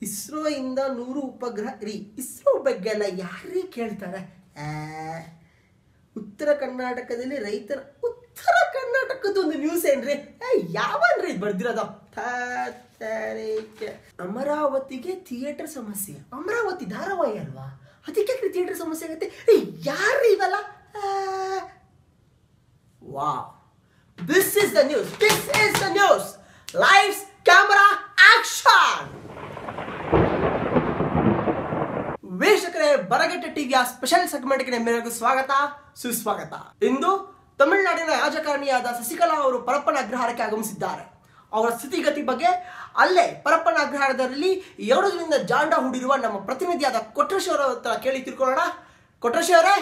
ಇಸ್ರೋ ಇಂದ 100 ಉಪಗ್ರಹ ರೀ. ಇಸ್ರೋ ಬಗ್ಗೆ ಎಲ್ಲ ಯಾರೇ ಕೇಳ್ತಾರೆ? ಉತ್ತರ ಕರ್ನಾಟಕದಲ್ಲಿ ರೈತರ ಉತ್ತರ ಕರ್ನಾಟಕದ ಒಂದು ನ್ಯೂಸ್ ಏನ್ರಿ? ಯಾವನ್ರಿ ಇದು ಬರ್ದಿರೋದು? ಅಮರಾವತಿಗೆ ಥಿಯೇಟರ್ ಸಮಸ್ಯೆ. ಅಮರಾವತಿ ಧಾರಾವಾಹಿ ಅಲ್ವಾ, ಅದಕ್ಕೆ ಥಿಯೇಟರ್ ಸಮಸ್ಯೆ ಆಗುತ್ತೆ. ಯಾರ್ರಿ ಇವೆಲ್ಲ? Wow, this is the news. This is the news. Lights, camera, action. ವೀಕ್ಷಕರೇ, ಬರಗೆಟ್ಟ ಟಿವಿಯ ಸ್ಪೆಷಲ್ ಸೆಗ್ಮೆಂಟ್ಗೆ ನಿಮ್ಮೆಲ್ಲರಿಗೂ ಸ್ವಾಗತ ಸುಸ್ವಾಗತ. ಇಂದು ತಮಿಳುನಾಡಿನ ರಾಜಕಾರಣಿಯಾದ ಶಶಿಕಲಾ ಅವರು ಪರಪ್ಪನ ಅಗ್ರಹಾರಕ್ಕೆ ಆಗಮಿಸಿದ್ದಾರೆ. ಅವರ ಸ್ಥಿತಿಗತಿ ಬಗ್ಗೆ ಅಲ್ಲೇ ಪರಪ್ಪನ ಅಗ್ರಹಾರದಲ್ಲಿ 2 ದಿನದಿಂದ ಜಾಂಡ ಹೂಡಿರುವ ನಮ್ಮ ಪ್ರತಿನಿಧಿಯಾದ ಕೊಟ್ರೇಶ್ ಅವರ ಹತ್ರ ಕೇಳಿ ತಿಳ್ಕೊಳ್ಳೋಣ. ಕೊಟ್ರೇಶ್ ಅವರೇ,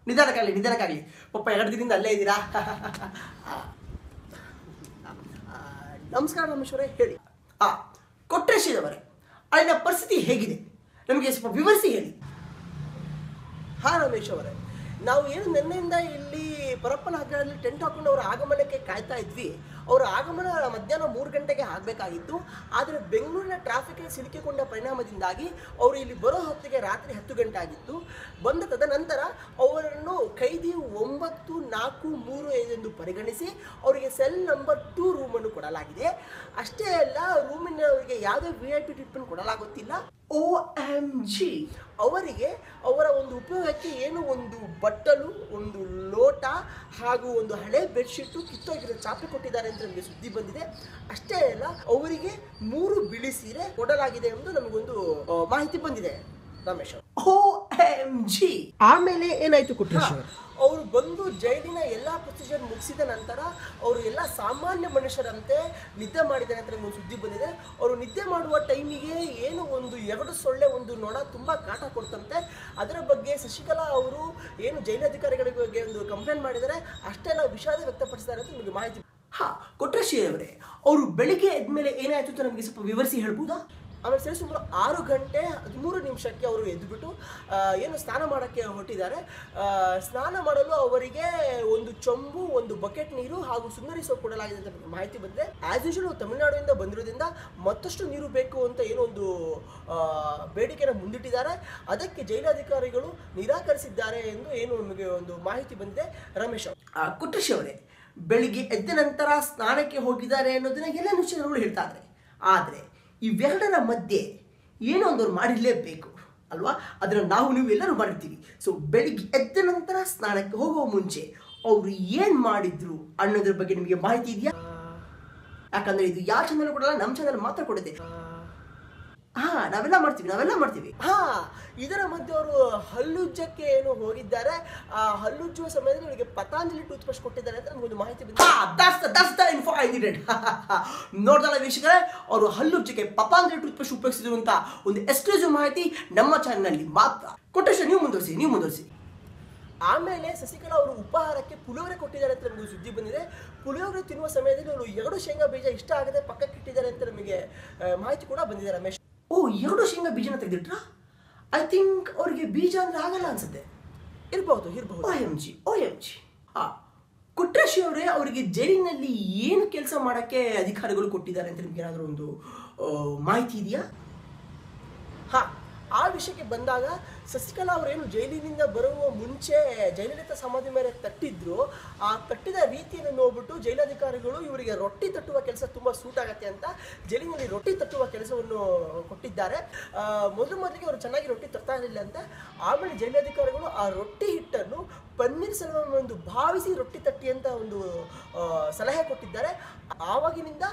ನಿಧಾನಕ್ಕಾಗಲಿ ಪಪ್ಪ, 2 ದಿನದಿಂದ ಅಲ್ಲೇ ಇದ್ದೀರಾ? ನಮಸ್ಕಾರ ರಮೇಶ್ವರೇ, ಹೇಳಿ. ಕೊಟ್ರೇಶ್ ಅವರೇ, ಅಲ್ಲಿನ ಪರಿಸ್ಥಿತಿ ಹೇಗಿದೆ ನಮಗೆ ಸ್ವಲ್ಪ ವಿವರಿಸಿ ಹೇಳಿ. ರಮೇಶ್ ಅವರೇ, ನಾವು ಏನು ನಿನ್ನೆಯಿಂದ ಇಲ್ಲಿ ಪರಪ್ಪನ ಅಗ್ರಹಾರದಲ್ಲಿ ಟೆಂಟ್ ಹಾಕೊಂಡು ಅವರ ಆಗಮನಕ್ಕೆ ಕಾಯ್ತಾ ಇದ್ವಿ. ಅವರ ಆಗಮನ ಮಧ್ಯಾಹ್ನ 3 ಗಂಟೆಗೆ ಆಗಬೇಕಾಗಿತ್ತು. ಆದರೆ ಬೆಂಗಳೂರಿನ ಟ್ರಾಫಿಕ್ಗೆ ಸಿಲುಕಿಕೊಂಡ ಪರಿಣಾಮದಿಂದಾಗಿ ಅವರು ಇಲ್ಲಿ ಬರೋ ಹೊತ್ತಿಗೆ ರಾತ್ರಿ 10 ಗಂಟೆ ಆಗಿತ್ತು. ಬಂದ ತದನಂತರ ಅವರನ್ನು ಕೈದಿ 9435 ಎಂದು ಪರಿಗಣಿಸಿ ಅವರಿಗೆ ಸೆಲ್ ನಂಬರ್ 2 ರೂಮನ್ನು ಕೊಡಲಾಗಿದೆ. ಅಷ್ಟೇ ಅಲ್ಲ, ರೂಮಿನವರಿಗೆ ಯಾವುದೇ VIP ಟ್ರೀಟ್ಮೆಂಟ್ ಕೊಡಲಾಗುತ್ತಿಲ್ಲ. OMG, ಅವರಿಗೆ ಅವರ ಒಂದು ಉಪಯೋಗಕ್ಕೆ ಏನು ಒಂದು ಬಟ್ಟಲು, ಒಂದು ಲೋಟ ಹಾಗೂ ಒಂದು ಹಳೆ ಬೆಡ್ಶೀಟು, ಕಿತ್ತೋಗಿರೋ ಚಾಪೆ ಕೊಟ್ಟಿದ್ದಾರೆ ಅಂತ ನಮಗೆ ಸುದ್ದಿ ಬಂದಿದೆ. ಅಷ್ಟೇ ಅಲ್ಲ, ಅವರಿಗೆ 3 ಬಿಳಿ ಸೀರೆ ಕೊಡಲಾಗಿದೆ ಎಂದು ನಮಗೊಂದು ಮಾಹಿತಿ ಬಂದಿದೆ ರಮೇಶ್. OMG, ಆಮೇಲೆ ಏನಾಯ್ತು ಕೊಟ್ರೇಶ್? ಅವರು ಬಂದು ಜೈಲಿನ ಎಲ್ಲ ಪ್ರೊಸೀಜರ್ ಮುಗಿಸಿದ ನಂತರ ಅವರು ಎಲ್ಲ ಸಾಮಾನ್ಯ ಮನುಷ್ಯರಂತೆ ನಿದ್ದೆ ಮಾಡಿದ್ದಾರೆ ಅಂತ ನಮಗೆ ಸುದ್ದಿ ಬಂದಿದೆ. ಅವರು ನಿದ್ದೆ ಮಾಡುವ ಟೈಮಿಗೆ ಏನು ಒಂದು 2 ಸೊಳ್ಳೆ, ಒಂದು ನೊಣ ತುಂಬ ಕಾಟ ಕೊಡ್ತಂತೆ. ಅದರ ಬಗ್ಗೆ ಶಶಿಕಲಾ ಅವರು ಏನು ಜೈಲಧಿಕಾರಿಗಳ ಬಗ್ಗೆ ಒಂದು ಕಂಪ್ಲೇಂಟ್ ಮಾಡಿದ್ದಾರೆ. ಅಷ್ಟೆಲ್ಲ ವಿಷಾದ ವ್ಯಕ್ತಪಡಿಸಿದ್ದಾರೆ ಅಂತ ನಿಮಗೆ ಮಾಹಿತಿ. ಕೊಟ್ರೇಶ್ ಅವರೇ, ಅವರು ಬೆಳಿಗ್ಗೆ ಎದ್ಮೇಲೆ ಏನಾಯ್ತು ಅಂತ ನಮಗೆ ಸ್ವಲ್ಪ ವಿವರಿಸಿ ಹೇಳ್ಬೋದಾ? ಆಮೇಲೆ ಸರಿ ಸುಮಾರು 6 ಗಂಟೆ 13 ನಿಮಿಷಕ್ಕೆ ಅವರು ಎದ್ದುಬಿಟ್ಟು ಏನು ಸ್ನಾನ ಮಾಡೋಕ್ಕೆ ಹೊರಟಿದ್ದಾರೆ. ಸ್ನಾನ ಮಾಡಲು ಅವರಿಗೆ ಒಂದು ಚೊಂಬು, ಒಂದು ಬಕೆಟ್ ನೀರು ಹಾಗೂ ಸುಂದರಿ ಸೋಪ್ ಕೊಡಲಾಗಿದೆ ಅಂತ ಮಾಹಿತಿ ಬಂದಿದೆ. ಆಸ್ ಯೂಶುವಲ್ ತಮಿಳುನಾಡಿನಿಂದ ಬಂದಿರೋದ್ರಿಂದ ಮತ್ತಷ್ಟು ನೀರು ಬೇಕು ಅಂತ ಏನೋ ಒಂದು ಬೇಡಿಕೆಯನ್ನು ಮುಂದಿಟ್ಟಿದ್ದಾರೆ. ಅದಕ್ಕೆ ಜೈಲಾಧಿಕಾರಿಗಳು ನಿರಾಕರಿಸಿದ್ದಾರೆ ಎಂದು ಏನು ನಮಗೆ ಒಂದು ಮಾಹಿತಿ ಬಂದಿದೆ ರಮೇಶ್. ಕೊಟ್ರೇಶ್ ಅವರೇ, ಬೆಳಿಗ್ಗೆ ಎದ್ದ ನಂತರ ಸ್ನಾನಕ್ಕೆ ಹೋಗಿದ್ದಾರೆ ಅನ್ನೋದನ್ನ ಎಲ್ಲ ನ್ಯೂಸ್ ಹೇಳ್ತಾ ಇದ್ದಾರೆ. ಆದರೆ ಇವೆರಡರ ಮಧ್ಯೆ ಏನೋ ಒಂದವ್ರು ಮಾಡಿರಲೇಬೇಕು ಅಲ್ವಾ? ಅದನ್ನು ನೀವು ಎಲ್ಲರೂ ಮಾಡಿರ್ತೀವಿ. ಸೊ ಬೆಳಿಗ್ಗೆ ಎದ್ದ ನಂತರ ಸ್ನಾನಕ್ಕೆ ಹೋಗುವ ಮುಂಚೆ ಅವರು ಏನು ಮಾಡಿದ್ರು ಅನ್ನೋದ್ರ ಬಗ್ಗೆ ನಿಮಗೆ ಮಾಹಿತಿ ಇದೆಯಾ? ಯಾಕಂದ್ರೆ ಇದು ಯಾವ ಚಾನಲ್ ಕೊಡಲ್ಲ, ನಮ್ಮ ಚಾನಲ್ ಮಾತ್ರ ಕೊಡುತ್ತೆ. ನಾವೆಲ್ಲ ಮಾಡ್ತೀವಿ. ಇದರ ಮಧ್ಯೆ ಅವರು ಹಲ್ಲುಜ್ಜಕ್ಕೆ ಏನು ಹೋಗಿದ್ದಾರೆ. ಹಲ್ಲುಜ್ಜುವ ಸಮಯದಲ್ಲಿ ಅವರಿಗೆ ಪತಾಂಜಲಿ ಟೂತ್ ಬ್ರಷ್ ಕೊಟ್ಟಿದ್ದಾರೆ ಅಂತ ನಮಗೊಂದು ಮಾಹಿತಿ ಬಂದಿದೆ. ನೋಡ್ದಲ್ಲ ವೀಕ್ಷಕರೇ, ಅವರು ಹಲ್ಲುಜ್ಜಕ್ಕೆ ಪತಾಂಜಲಿ ಟೂತ್ ಬ್ರಷ್ ಉಪಯೋಗಿಸಿದ್ರು ಅಂತ ಒಂದು ಎಕ್ಸ್ಕ್ಲೂಸಿವ್ ಮಾಹಿತಿ ನಮ್ಮ ಚಾನಲ್ನಲ್ಲಿ ಮಾತ್ರ. ಕೊಟ್ಟರೆ ನೀವು ಮುಂದುವರಿಸಿ. ಆಮೇಲೆ ಶಶಿಕಲಾ ಅವರು ಉಪಹಾರಕ್ಕೆ ಪುಳಿಯೋಗರೆ ಕೊಟ್ಟಿದ್ದಾರೆ ಅಂತ ನಮಗೆ ಸುದ್ದಿ ಬಂದಿದೆ. ಪುಳಿಯೋಗರೆ ತಿನ್ನುವ ಸಮಯದಲ್ಲಿ ಅವರು 2 ಶೇಂಗಾ ಬೀಜ ಇಷ್ಟ ಆಗದೆ ಪಕ್ಕಕ್ಕೆ ಇಟ್ಟಿದ್ದಾರೆ ಅಂತ ನಮಗೆ ಮಾಹಿತಿ ಕೂಡ ಬಂದಿದೆ ರಮೇಶ್. 2 ಶೇಂಗಾ ಬೀಜನ ತೆಗೆದಿಟ್ರಾ? ಐ ಥಿಂಕ್ ಅವ್ರಿಗೆ ಬೀಜ ಅಂದ್ರೆ ಆಗಲ್ಲ ಅನ್ಸುತ್ತೆ. ಇರಬಹುದು. OMG. ಕೊಟ್ರೇಶ್ ಅವರೇ, ಅವರಿಗೆ ಜೈಲಿನಲ್ಲಿ ಏನು ಕೆಲಸ ಮಾಡಕ್ಕೆ ಅಧಿಕಾರಿಗಳು ಕೊಟ್ಟಿದ್ದಾರೆ ಅಂತ ನಿಮ್ಗೆ ಏನಾದರೂ ಒಂದು ಮಾಹಿತಿ ಇದೆಯಾ? ಆ ವಿಷಯಕ್ಕೆ ಬಂದಾಗ ಶಶಿಕಲಾ ಅವರೇನು ಜೈಲಿನಿಂದ ಬರುವ ಮುಂಚೆ ಜಯಲಲಿತಾ ಸಮಾಧಿ ಮೇಲೆ ತಟ್ಟಿದ್ರು. ಆ ತಟ್ಟಿದ ರೀತಿಯನ್ನು ನೋಡ್ಬಿಟ್ಟು ಜೈಲಾಧಿಕಾರಿಗಳು ಇವರಿಗೆ ರೊಟ್ಟಿ ತಟ್ಟುವ ಕೆಲಸ ತುಂಬ ಸೂಟ್ ಆಗತ್ತೆ ಅಂತ ಜೈಲಿನಲ್ಲಿ ರೊಟ್ಟಿ ತಟ್ಟುವ ಕೆಲಸವನ್ನು ಕೊಟ್ಟಿದ್ದಾರೆ. ಮೊದಲಿಗೆ ಅವರು ಚೆನ್ನಾಗಿ ರೊಟ್ಟಿ ತರ್ತಾ ಇರಲಿಲ್ಲ ಅಂತ. ಆಮೇಲೆ ಜೈಲಾಧಿಕಾರಿಗಳು ಆ ರೊಟ್ಟಿ ಹಿಟ್ಟನ್ನು ಪನ್ನೀರ್ ಸೆಲ್ವಂ ಎಂದು ಭಾವಿಸಿ ರೊಟ್ಟಿ ತಟ್ಟಿ ಅಂತ ಒಂದು ಸಲಹೆ ಕೊಟ್ಟಿದ್ದಾರೆ. ಆವಾಗಿನಿಂದ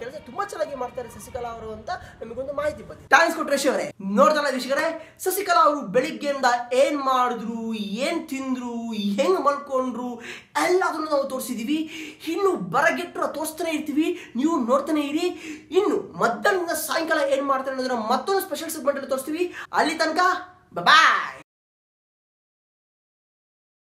ಕೆಲಸ ತುಂಬಾ ಚೆನ್ನಾಗಿ ಮಾಡ್ತಾರೆ ಶಶಿಕಲಾ ಅವರು ಅಂತ ನಮಗೊಂದು ಮಾಹಿತಿ ಬಂದಿದೆ. ಥ್ಯಾಂಕ್ಸ್ ಕೊಟ್ರೇಶ್ ಅವರೇ. ನೋಡ್ದಲ್ಲ ವೀಕ್ಷಕರೇ, ಶಶಿಕಲಾ ಅವರು ಬೆಳಿಗ್ಗೆಯಿಂದ ಏನ್ ಮಾಡಿದ್ರು, ಏನ್ ತಿಂದ್ರು, ಹೆಂಗ್ ಮಲ್ಕೊಂಡ್ರು ಎಲ್ಲದನ್ನು ನಾವು ತೋರಿಸಿದೀವಿ. ಇನ್ನು ಬರಗೆಟ್ಟರು ತೋರಿಸ್ತಾನೆ ಇರ್ತೀವಿ, ನೀವು ನೋಡ್ತಾನೆ ಇರಿ. ಇನ್ನು ಮಧ್ಯಾಹ್ನದಿಂದ ಸಾಯಂಕಾಲ ಏನ್ ಮಾಡ್ತಾರೆ ಅನ್ನೋದನ್ನ ಮತ್ತೊಂದು ಸ್ಪೆಷಲ್ ಸೆಗ್ಮೆಂಟ್ ಅಲ್ಲಿ ತೋರಿಸ್ತೀವಿ. ಅಲ್ಲಿ ತನಕ ಬಾಯ್.